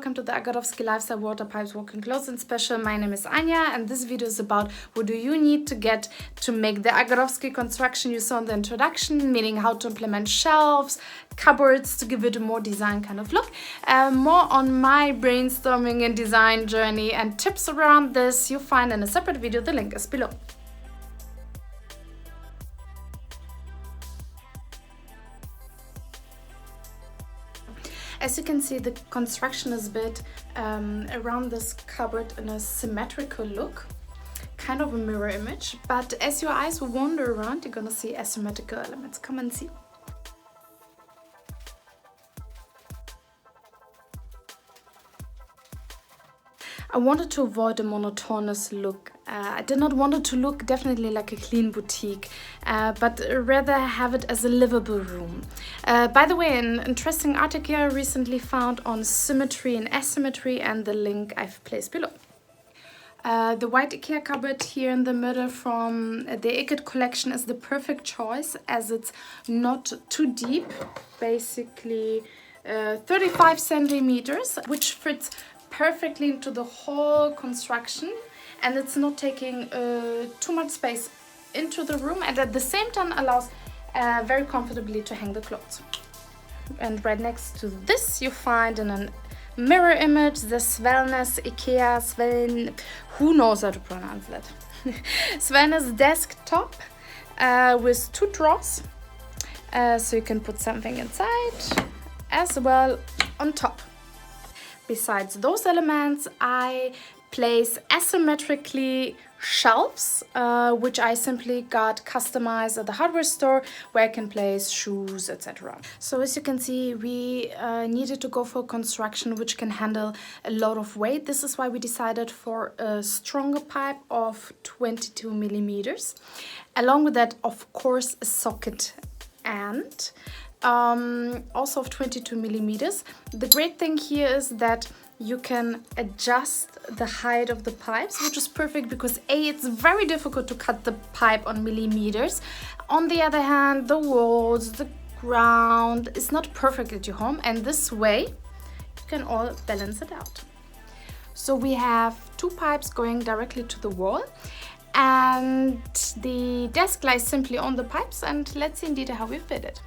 welcome to the Agarowski Lifestyle Water Pipes Walk-in Closet Special. My name is Anya and this video is about what do you need to get to make the Agarowski construction you saw in the introduction, meaning how to implement shelves, cupboards to give it a more design kind of look. More on my brainstorming and design journey and tips around this you'll find in a separate video, the link is below. As you can see, the construction is built around this cupboard in a symmetrical look, kind of a mirror image, but as your eyes will wander around, you're gonna see asymmetrical elements. Come and see. I wanted to avoid a monotonous look. I did not want it to look definitely like a clean boutique, but rather have it as a livable room. By the way, an interesting article I recently found on symmetry and asymmetry, and the link I've placed below. The white IKEA cupboard here in the middle from the IKEA collection is the perfect choice as it's not too deep, basically 35 centimeters, which fits perfectly into the whole construction, and it's not taking too much space into the room, and at the same time allows very comfortably to hang the clothes. And right next to this you find in a mirror image the SVALNÄS IKEA who knows how to pronounce that SVALNÄS Desk top with two drawers, so you can put something inside as well on top. Besides those elements, I place asymmetrically shelves, which I simply got customized at the hardware store, where I can place shoes, etc. So as you can see, we needed to go for construction which can handle a lot of weight. This is why we decided for a stronger pipe of 22 millimeters. Along with that, of course, a socket and also of 22 millimeters. The great thing here is that you can adjust the height of the pipes, which is perfect because A, it's very difficult to cut the pipe on millimeters. On the other hand, the walls, the ground is not perfect at your home, and this way you can all balance it out. So we have two pipes going directly to the wall, and the desk lies simply on the pipes, and let's see in detail how we fit it.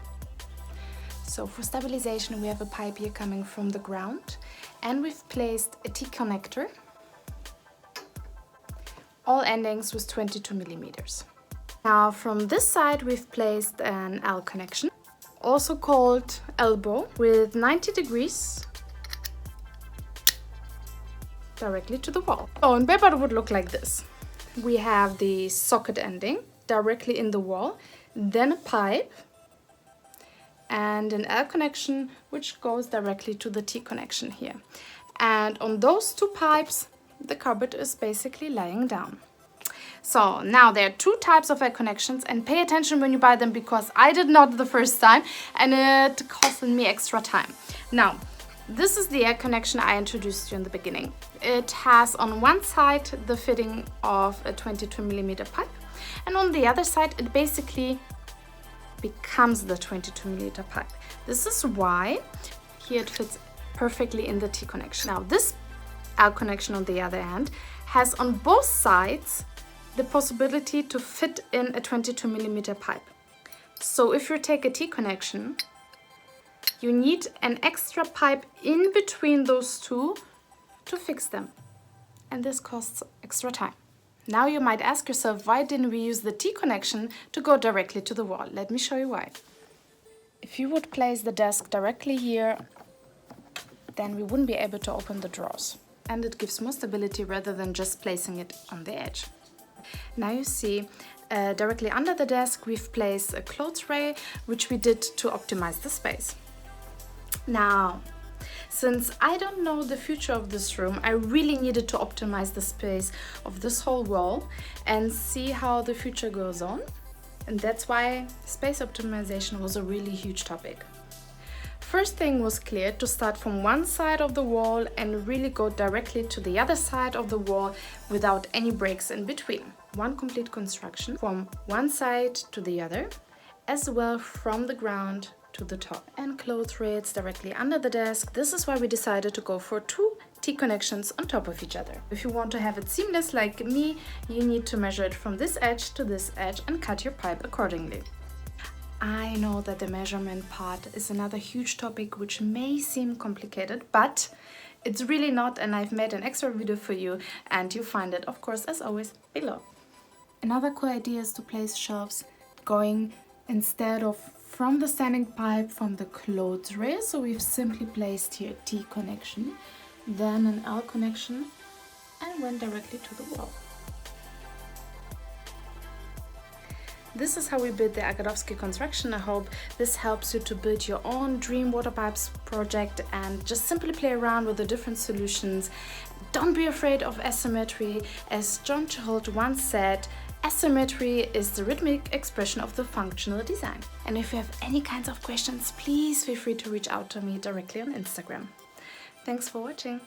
So for stabilization, we have a pipe here coming from the ground, and we've placed a T-connector, all endings with 22 millimeters. Now from this side, we've placed an L connection, also called elbow, with 90 degrees directly to the wall. So on paper it would look like this. We have the socket ending directly in the wall, then a pipe, and an L connection which goes directly to the T connection here. And on those two pipes the cupboard is basically lying down. So now there are two types of L connections, and pay attention when you buy them because I did not the first time and it costed me extra time. Now this is the L connection I introduced you in the beginning. It has on one side the fitting of a 22 millimeter pipe, and on the other side it basically becomes the 22 millimeter pipe. This is why here it fits perfectly in the T connection. Now this L connection on the other hand has on both sides the possibility to fit in a 22 millimeter pipe. So if you take a T connection, you need an extra pipe in between those two to fix them, and this costs extra time. Now you might ask yourself, why didn't we use the T connection to go directly to the wall? Let me show you why. If you would place the desk directly here, then we wouldn't be able to open the drawers, and it gives more stability rather than just placing it on the edge. Now you see directly under the desk we've placed a clothes rail, which we did to optimize the space. Now, since I don't know the future of this room, I really needed to optimize the space of this whole wall and see how the future goes on. And that's why space optimization was a really huge topic. First thing was clear to start from one side of the wall and really go directly to the other side of the wall without any breaks in between. One complete construction from one side to the other, as well from the ground to to the top. And clothes rails directly under the desk. This is why we decided to go for 2 T-connections on top of each other. If you want to have it seamless like me, you need to measure it from this edge to this edge and cut your pipe accordingly. I know that the measurement part is another huge topic which may seem complicated, but it's really not, and I've made an extra video for you, and you find it, of course, as always, below. Another cool idea is to place shelves going instead of from the standing pipe from the clothes rail. So we've simply placed here a T connection, then an L connection, and went directly to the wall. This is how we build the Agarowski Construction. I hope this helps you to build your own dream water pipes project and just simply play around with the different solutions. Don't be afraid of asymmetry. As John Tschichold once said, asymmetry is the rhythmic expression of the functional design. And if you have any kinds of questions, please feel free to reach out to me directly on Instagram. Thanks for watching.